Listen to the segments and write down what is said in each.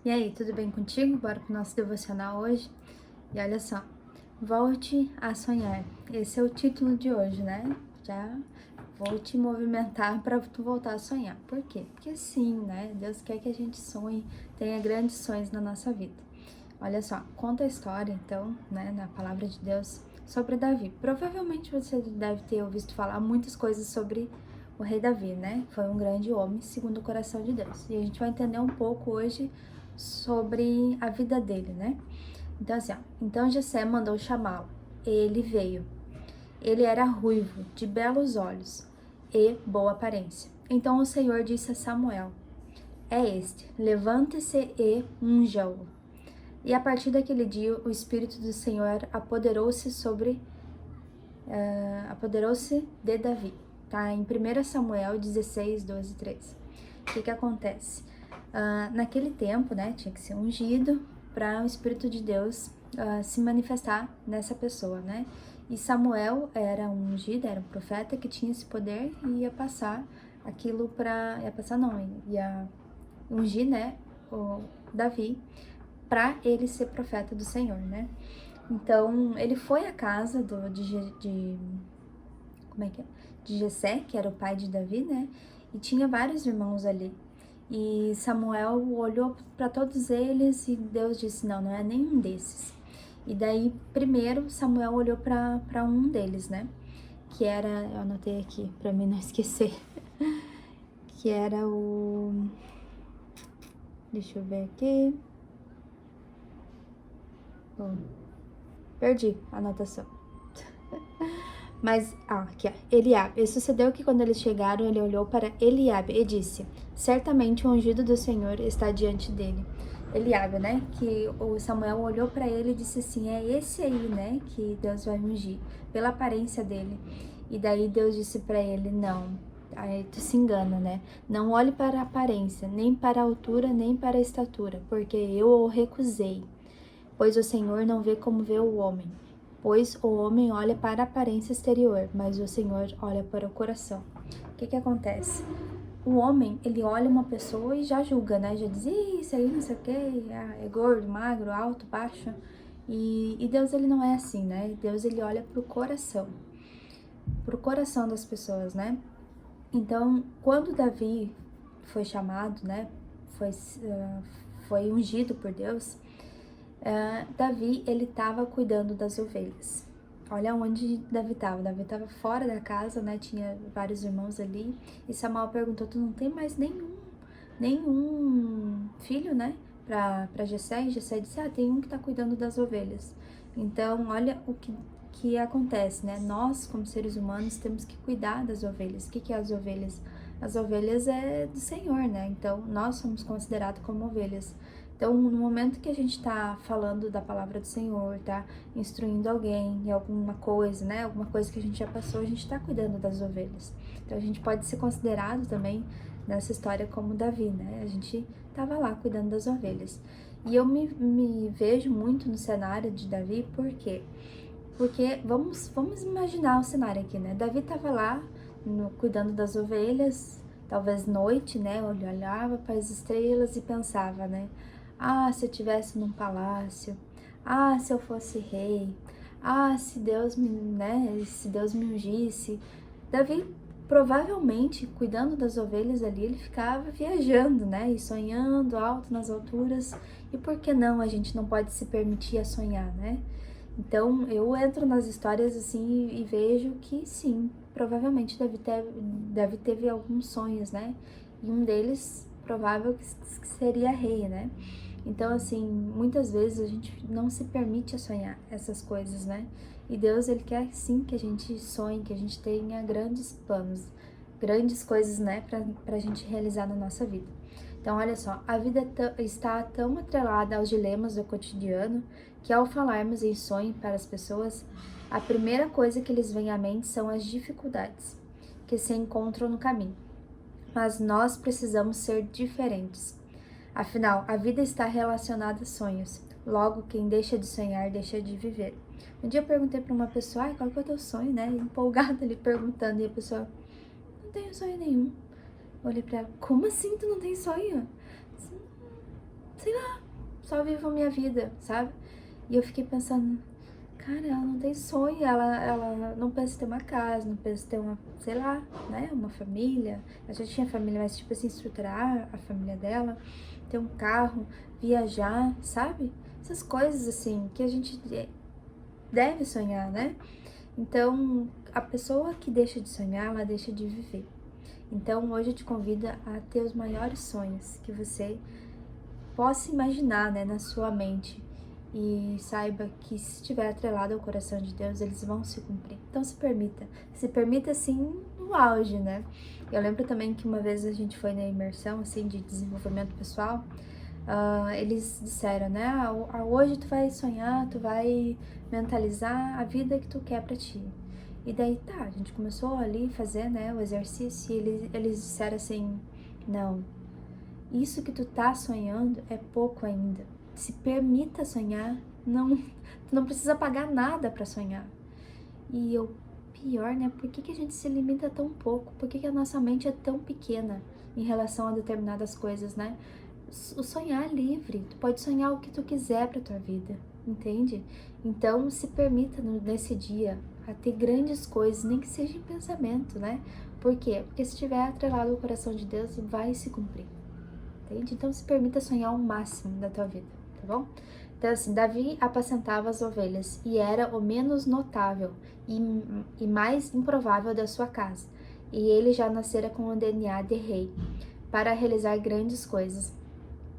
E aí, tudo bem contigo? Bora pro nosso devocional hoje? E olha só, volte a sonhar. Esse é o título de hoje, né? Já vou te movimentar para tu voltar a sonhar. Por quê? Porque sim, né? Deus quer que a gente sonhe, tenha grandes sonhos na nossa vida. Olha só, conta a história, então, né, na palavra de Deus, sobre Davi. Provavelmente você deve ter ouvido falar muitas coisas sobre o rei Davi, né? Foi um grande homem, segundo o coração de Deus. E a gente vai entender um pouco hoje sobre a vida dele, né? Então, assim, ó, então Jessé mandou chamá-lo. Ele veio. Ele era ruivo, de belos olhos e boa aparência. Então o Senhor disse a Samuel: É este, levante-se e unja-o. E a partir daquele dia, o Espírito do Senhor apoderou-se de Davi. Tá? Em 1 Samuel 16, 12, 13. O que acontece? Naquele tempo, né, tinha que ser ungido para o Espírito de Deus se manifestar nessa pessoa, né? E Samuel era um ungido, era um profeta que tinha esse poder e ia passar aquilo para... ia ungir, né, o Davi para ele ser profeta do Senhor, né? Então, ele foi à casa de Jessé, que era o pai de Davi, né? E tinha vários irmãos ali. E Samuel olhou para todos eles e Deus disse: Não, não é nenhum desses. E daí, primeiro, Samuel olhou para um deles, né? Que era, eu anotei aqui para mim não esquecer, que era o... Deixa eu ver aqui. Bom, perdi a anotação. Mas, aqui, ó, Eliabe. E sucedeu que quando eles chegaram, ele olhou para Eliabe e disse: Certamente o ungido do Senhor está diante dele. Eliabe, né? Que o Samuel olhou para ele e disse assim: É esse aí, né? Que Deus vai ungir, pela aparência dele. E daí Deus disse para ele: Não. Aí tu se engana, né? Não olhe para a aparência, nem para a altura, nem para a estatura, porque eu o recusei. Pois o Senhor não vê como vê o homem. Pois o homem olha para a aparência exterior, mas o Senhor olha para o coração. O que acontece? O homem, ele olha uma pessoa e já julga, né? Já diz: Isso aí, não sei o quê, é gordo, magro, alto, baixo. E Deus, ele não é assim, né? Deus, ele olha para o coração das pessoas, né? Então, quando Davi foi chamado, né? Foi ungido por Deus. Davi, ele estava cuidando das ovelhas. Olha onde Davi estava. Davi estava fora da casa, né? Tinha vários irmãos ali. E Samuel perguntou: Tu não tem mais nenhum filho, né? Para Jessé? E Jessé disse: Tem um que está cuidando das ovelhas. Então, olha o que acontece, né? Nós, como seres humanos, temos que cuidar das ovelhas. O que é as ovelhas? As ovelhas é do Senhor, né? Então, nós somos considerados como ovelhas. Então, no momento que a gente tá falando da palavra do Senhor, tá instruindo alguém em alguma coisa, né? Alguma coisa que a gente já passou, a gente tá cuidando das ovelhas. Então, a gente pode ser considerado também nessa história como Davi, né? A gente tava lá cuidando das ovelhas. E eu me vejo muito no cenário de Davi, por quê? Porque vamos imaginar o cenário aqui, né? Davi tava lá cuidando das ovelhas, talvez noite, né? Ele olhava para as estrelas e pensava, né? Se eu estivesse num palácio. Se eu fosse rei. Se Deus se Deus me ungisse. Davi, provavelmente, cuidando das ovelhas ali, ele ficava viajando, né? E sonhando alto nas alturas. E por que não a gente não pode se permitir a sonhar, né? Então, eu entro nas histórias assim e vejo que sim, provavelmente Davi teve alguns sonhos, né? E um deles, provável que seria rei, né? Então, assim, muitas vezes a gente não se permite a sonhar essas coisas, né? E Deus, ele quer sim que a gente sonhe, que a gente tenha grandes planos, grandes coisas, né, pra gente realizar na nossa vida. Então, olha só, a vida está tão atrelada aos dilemas do cotidiano que, ao falarmos em sonho para as pessoas, a primeira coisa que lhes vem à mente são as dificuldades que se encontram no caminho. Mas nós precisamos ser diferentes. Afinal, a vida está relacionada a sonhos. Logo, quem deixa de sonhar, deixa de viver. Um dia eu perguntei para uma pessoa: qual que é o teu sonho, né? Empolgada ali perguntando, e a pessoa: não tenho sonho nenhum. Eu olhei pra ela: como assim tu não tem sonho? Sei lá, só vivo a minha vida, sabe? E eu fiquei pensando, cara, ela não tem sonho, ela não pensa em ter uma casa, não pensa em ter uma, sei lá, né, uma família. Ela já tinha família, mas tipo assim, estruturar a família dela, ter um carro, viajar, sabe? Essas coisas assim que a gente deve sonhar, né? Então, a pessoa que deixa de sonhar, ela deixa de viver. Então, hoje eu te convido a ter os maiores sonhos que você possa imaginar, né, na sua mente. E saiba que se estiver atrelado ao coração de Deus, eles vão se cumprir. Então, se permita assim no auge, né? Eu lembro também que uma vez a gente foi na imersão, assim, de desenvolvimento pessoal. Eles disseram, né? Hoje tu vai sonhar, tu vai mentalizar a vida que tu quer pra ti. E daí tá, a gente começou ali a fazer, né, o exercício e eles disseram assim, não, isso que tu tá sonhando é pouco ainda. Se permita sonhar, não, tu não precisa pagar nada pra sonhar. E eu, pior, né, por que a gente se limita tão pouco? Por que a nossa mente é tão pequena em relação a determinadas coisas, né? O sonhar é livre, tu pode sonhar o que tu quiser pra tua vida, entende? Então se permita nesse dia a ter grandes coisas, nem que seja em pensamento, né? Por quê? Porque se estiver atrelado ao coração de Deus, vai se cumprir, entende? Então se permita sonhar o máximo da tua vida, tá bom? Então assim, Davi apacentava as ovelhas e era o menos notável e mais improvável da sua casa. E ele já nascera com o DNA de rei para realizar grandes coisas.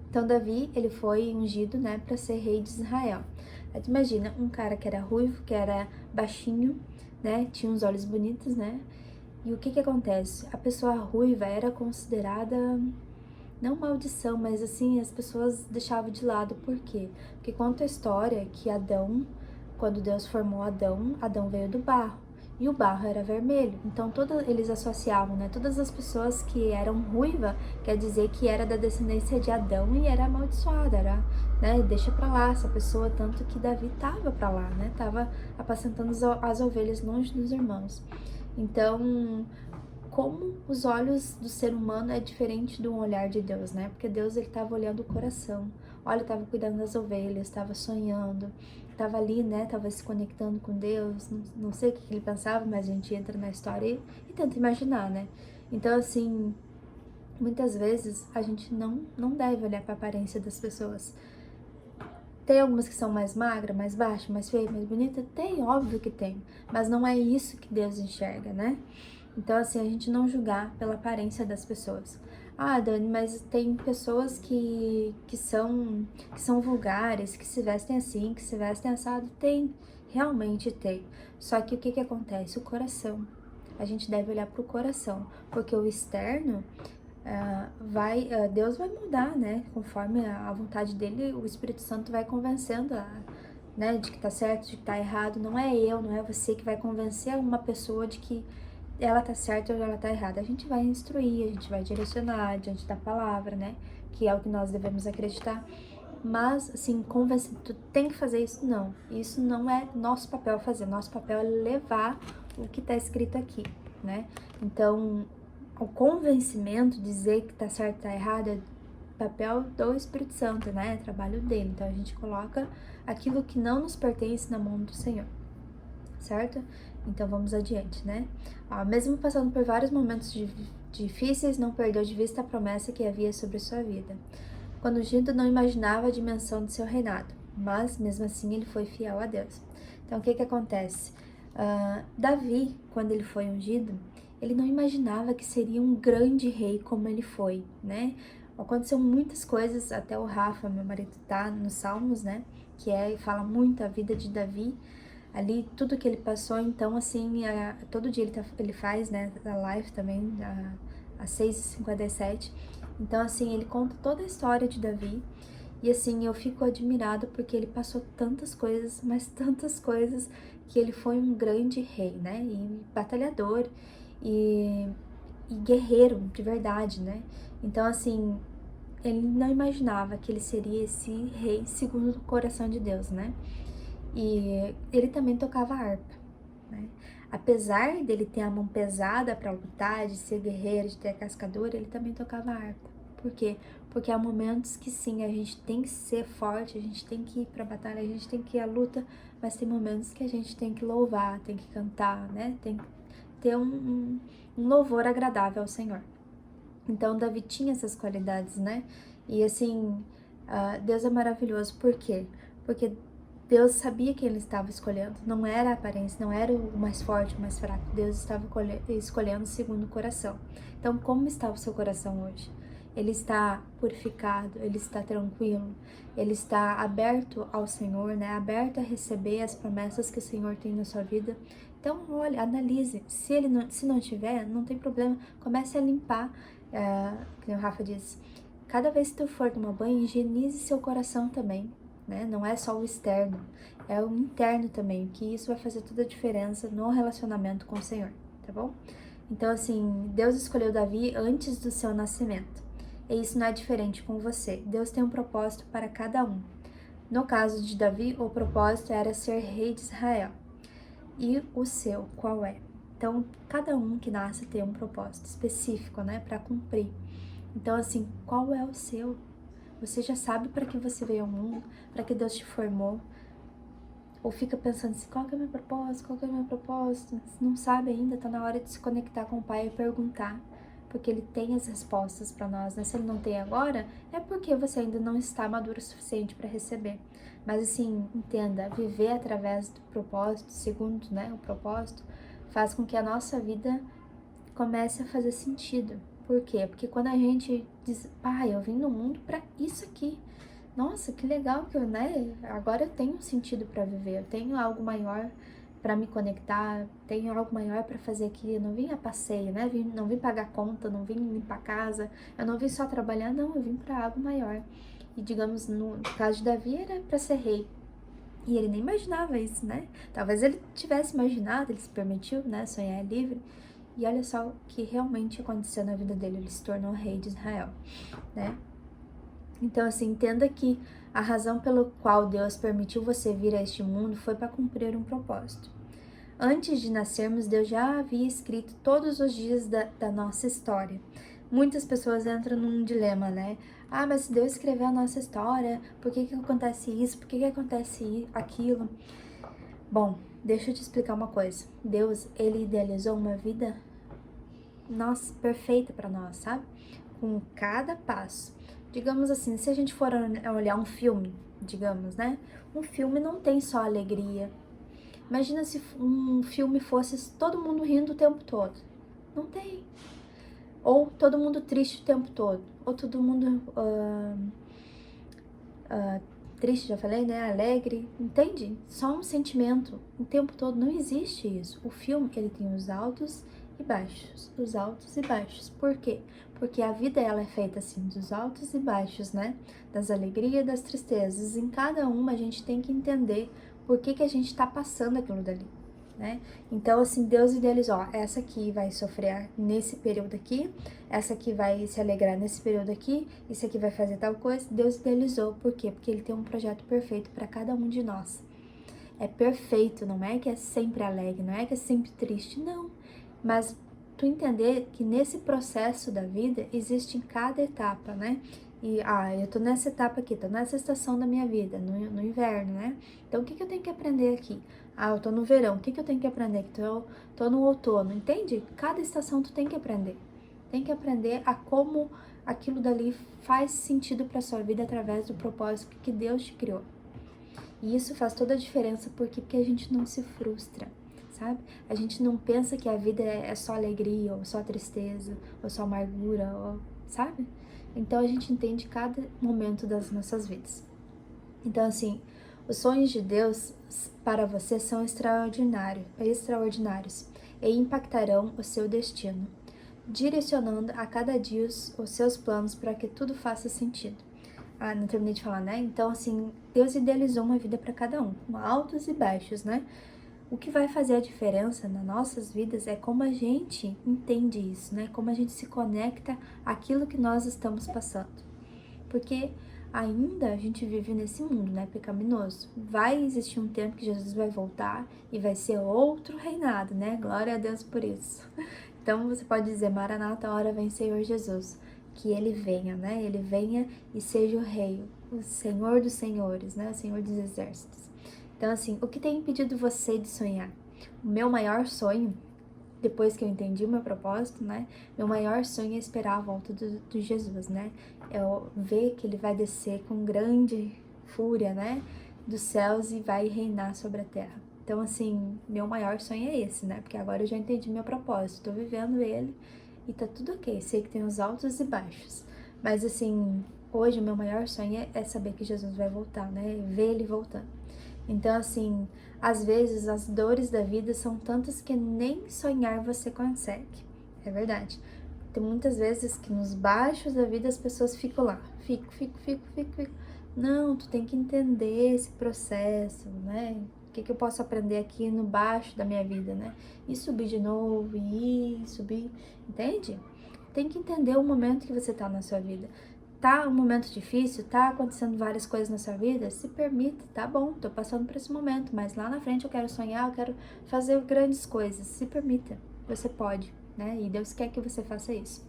Então Davi, ele foi ungido, né, para ser rei de Israel. Aí tu imagina, um cara que era ruivo, que era baixinho, né, tinha uns olhos bonitos, né? E o que que acontece? A pessoa ruiva era considerada não maldição, mas assim, as pessoas deixavam de lado. Por quê? Porque conta a história que Adão, quando Deus formou Adão, Adão veio do barro. E o barro era vermelho. Então, eles associavam, né? Todas as pessoas que eram ruiva, quer dizer que era da descendência de Adão e era amaldiçoada, era, né? Deixa pra lá essa pessoa, tanto que Davi tava pra lá, né? Tava apacentando as ovelhas longe dos irmãos. Então, como os olhos do ser humano é diferente do olhar de Deus, né? Porque Deus, ele estava olhando o coração. Olha, estava cuidando das ovelhas, estava sonhando, estava ali, né? Estava se conectando com Deus. Não sei o que ele pensava, mas a gente entra na história e tenta imaginar, né? Então, assim, muitas vezes a gente não deve olhar para a aparência das pessoas. Tem algumas que são mais magras, mais baixas, mais feias, mais bonitas? Tem, óbvio que tem. Mas não é isso que Deus enxerga, né? Então, assim, a gente não julgar pela aparência das pessoas. Ah, Dani, mas tem pessoas que são vulgares, que se vestem assim, que se vestem assado. Tem, realmente tem. Só que o que acontece? O coração. A gente deve olhar pro coração, porque o externo Deus vai mudar, né? Conforme a vontade dele, o Espírito Santo vai convencendo né, de que tá certo, de que tá errado. Não é eu, não é você que vai convencer uma pessoa de que ela tá certa ou ela tá errada. A gente vai instruir, a gente vai direcionar diante da palavra, né? Que é o que nós devemos acreditar. Mas, assim, convencer, tu tem que fazer isso, não. Isso não é nosso papel fazer. Nosso papel é levar o que tá escrito aqui, né? Então, o convencimento, dizer que tá certo, tá errado, é papel do Espírito Santo, né? É trabalho dele. Então, a gente coloca aquilo que não nos pertence na mão do Senhor, certo? Então, vamos adiante, né? Mesmo passando por vários momentos difíceis, não perdeu de vista a promessa que havia sobre sua vida. Quando ungido, não imaginava a dimensão de seu reinado, mas, mesmo assim, ele foi fiel a Deus. Então, o que acontece? Davi, quando ele foi ungido, ele não imaginava que seria um grande rei como ele foi, né? Aconteceu muitas coisas, até o Rafa, meu marido, tá nos Salmos, né? Fala muito a vida de Davi, ali, tudo que ele passou. Então, assim, todo dia ele faz, né, a live também, às 6h57. Então, assim, ele conta toda a história de Davi. E, assim, eu fico admirado porque ele passou tantas coisas, mas tantas coisas, que ele foi um grande rei, né? E batalhador e guerreiro de verdade, né? Então, assim, ele não imaginava que ele seria esse rei segundo o coração de Deus, né? E ele também tocava harpa, né? Apesar dele ter a mão pesada para lutar, de ser guerreiro, de ter a cascadura, ele também tocava harpa. Por quê? porque há momentos que sim, a gente tem que ser forte, a gente tem que ir pra batalha, a gente tem que ir à luta, mas tem momentos que a gente tem que louvar, tem que cantar, né? Tem que ter um louvor agradável ao Senhor. Então, Davi tinha essas qualidades, né? E assim, Deus é maravilhoso. Por quê? Porque Deus sabia quem ele estava escolhendo. Não era a aparência, não era o mais forte, o mais fraco. Deus estava escolhendo segundo o coração. Então, como está o seu coração hoje? Ele está purificado, ele está tranquilo, ele está aberto ao Senhor, né? Aberto a receber as promessas que o Senhor tem na sua vida. Então, olha, analise. Se não tiver, não tem problema. Comece a limpar. Que o Rafa diz, cada vez que tu for tomar banho, higienize seu coração também, né? Não é só o externo, é o interno também, que isso vai fazer toda a diferença no relacionamento com o Senhor, tá bom? Então, assim, Deus escolheu Davi antes do seu nascimento, e isso não é diferente com você. Deus tem um propósito para cada um. No caso de Davi, o propósito era ser rei de Israel. E o seu, qual é? Então, cada um que nasce tem um propósito específico, né, para cumprir. Então, assim, qual é o seu? Você já sabe para que você veio ao mundo, para que Deus te formou? Ou fica pensando assim, qual que é o meu propósito? Qual que é o meu propósito? Se não sabe ainda, tá na hora de se conectar com o Pai e perguntar, porque Ele tem as respostas para nós, né? Se Ele não tem agora, é porque você ainda não está maduro o suficiente para receber. Mas assim, entenda, viver através do propósito, segundo, né, o propósito, faz com que a nossa vida comece a fazer sentido. Por quê? Porque quando a gente diz, pai, eu vim no mundo para isso aqui. Nossa, que legal que eu, né? Agora eu tenho um sentido para viver, eu tenho algo maior para me conectar, tenho algo maior para fazer aqui. Eu não vim a passeio, né? Não vim pagar conta, não vim limpar casa, eu não vim só trabalhar, não, eu vim para algo maior. E digamos, no caso de Davi, era para ser rei. E ele nem imaginava isso, né? Talvez ele tivesse imaginado, ele se permitiu, né? Sonhar é livre. E olha só o que realmente aconteceu na vida dele, ele se tornou rei de Israel, né? Então, assim, entenda que a razão pelo qual Deus permitiu você vir a este mundo foi para cumprir um propósito. Antes de nascermos, Deus já havia escrito todos os dias da nossa história. Muitas pessoas entram num dilema, né? Ah, mas se Deus escreveu a nossa história, por que que acontece isso? Por que que acontece aquilo? Bom, deixa eu te explicar uma coisa. Deus, Ele idealizou uma vida, nossa, perfeita para nós, sabe? Com cada passo. Digamos assim, se a gente for olhar um filme, digamos, né? Um filme não tem só alegria. Imagina se um filme fosse todo mundo rindo o tempo todo. Não tem. Ou todo mundo triste o tempo todo. Ou todo mundo triste, já falei, né? Alegre. Entende? Só um sentimento o tempo todo. Não existe isso. O filme, ele tem os altos e baixos. Os altos e baixos. Por quê? Porque a vida, ela é feita assim, dos altos e baixos, né? Das alegrias e das tristezas. Em cada uma, a gente tem que entender por que que a gente tá passando aquilo dali, né? Então, assim, Deus idealizou, ó, essa aqui vai sofrer nesse período aqui, essa aqui vai se alegrar nesse período aqui, isso aqui vai fazer tal coisa. Deus idealizou, por quê? Porque Ele tem um projeto perfeito para cada um de nós. É perfeito, não é que é sempre alegre, não é que é sempre triste, não. Mas tu entender que nesse processo da vida existe em cada etapa, né? E, eu tô nessa etapa aqui, tô nessa estação da minha vida, no inverno, né? Então, o que que eu tenho que aprender aqui? Eu tô no verão, o que que eu tenho que aprender aqui? Tô no outono, entende? Cada estação tu tem que aprender. Tem que aprender a como aquilo dali faz sentido pra sua vida através do propósito que Deus te criou. E isso faz toda a diferença, porque a gente não se frustra, sabe? A gente não pensa que a vida é só alegria, ou só tristeza, ou só amargura, ou, sabe? Então a gente entende cada momento das nossas vidas. Então, assim, os sonhos de Deus para você são extraordinários e impactarão o seu destino, direcionando a cada dia os seus planos para que tudo faça sentido. Não terminei de falar, né? Então, assim, Deus idealizou uma vida para cada um, com altos e baixos, né? O que vai fazer a diferença nas nossas vidas é como a gente entende isso, né? Como a gente se conecta àquilo que nós estamos passando. Porque ainda a gente vive nesse mundo, né, pecaminoso. Vai existir um tempo que Jesus vai voltar e vai ser outro reinado, né? Glória a Deus por isso. Então você pode dizer, Maranata, a hora vem Senhor Jesus. que ele venha, né? Ele venha e seja o rei, o Senhor dos senhores, né? O Senhor dos exércitos. Então, assim, o que tem impedido você de sonhar? O meu maior sonho, depois que eu entendi o meu propósito, né? Meu maior sonho é esperar a volta do Jesus, né? É ver que ele vai descer com grande fúria, né? Dos céus e vai reinar sobre a terra. Então, assim, meu maior sonho é esse, né? Porque agora eu já entendi meu propósito, tô vivendo ele e tá tudo ok. Sei que tem os altos e baixos. Mas, assim, hoje o meu maior sonho é saber que Jesus vai voltar, né? Ver ele voltando. Então, assim, às vezes as dores da vida são tantas que nem sonhar você consegue. É verdade. Tem muitas vezes que nos baixos da vida as pessoas ficam lá. Fico. Não, tu tem que entender esse processo, né? O que eu posso aprender aqui no baixo da minha vida, né? E subir de novo, e subir, entende? Tem que entender o momento que você tá na sua vida. Tá um momento difícil, tá acontecendo várias coisas na sua vida, se permita, tá bom, tô passando por esse momento, mas lá na frente eu quero sonhar, eu quero fazer grandes coisas, se permita, você pode, né? E Deus quer que você faça isso.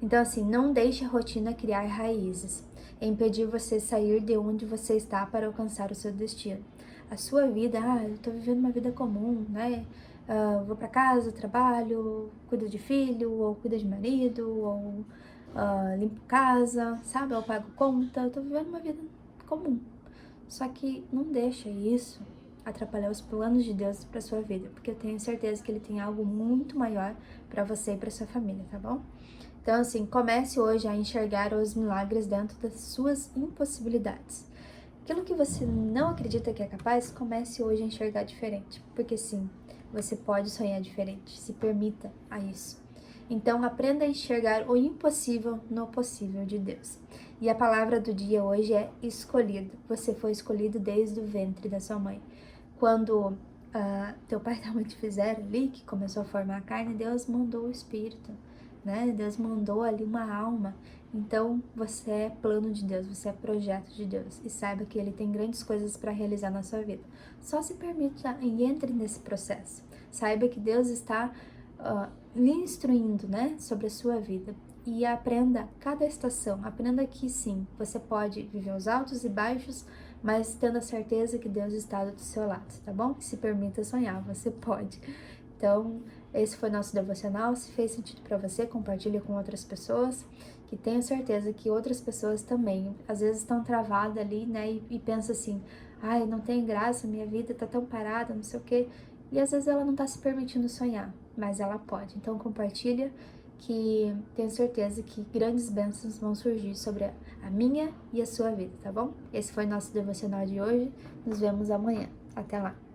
Então, assim, não deixe a rotina criar raízes, impedir você sair de onde você está para alcançar o seu destino. A sua vida, eu tô vivendo uma vida comum, né? Vou para casa, trabalho, cuido de filho, ou cuido de marido, ou limpo casa, sabe? Eu pago conta, eu tô vivendo uma vida comum. Só que não deixa isso atrapalhar os planos de Deus para sua vida, porque eu tenho certeza que Ele tem algo muito maior para você e para sua família, tá bom? Então, assim, comece hoje a enxergar os milagres dentro das suas impossibilidades. Aquilo que você não acredita que é capaz, comece hoje a enxergar diferente, porque sim, você pode sonhar diferente, se permita a isso. Então, aprenda a enxergar o impossível no possível de Deus. E a palavra do dia hoje é escolhido. Você foi escolhido desde o ventre da sua mãe. Quando teu pai e tua mãe te fizeram ali, que começou a formar a carne, Deus mandou o Espírito, né? Deus mandou ali uma alma. Então, você é plano de Deus, você é projeto de Deus. E saiba que Ele tem grandes coisas para realizar na sua vida. Só se permita e entre nesse processo. Saiba que Deus está lhe instruindo, né, sobre a sua vida. E aprenda cada estação. Aprenda que sim, você pode viver os altos e baixos, mas tendo a certeza que Deus está do seu lado, tá bom? Se permita sonhar, você pode. Então, esse foi nosso devocional. Se fez sentido para você, compartilhe com outras pessoas, que tenho certeza que outras pessoas também, às vezes estão travadas ali, né, e pensa assim, ai, não tem graça, minha vida tá tão parada, não sei o quê. E às vezes ela não tá se permitindo sonhar, mas ela pode. Então, compartilha, que tenho certeza que grandes bênçãos vão surgir sobre a minha e a sua vida, tá bom? Esse foi nosso devocional de hoje. Nos vemos amanhã. Até lá!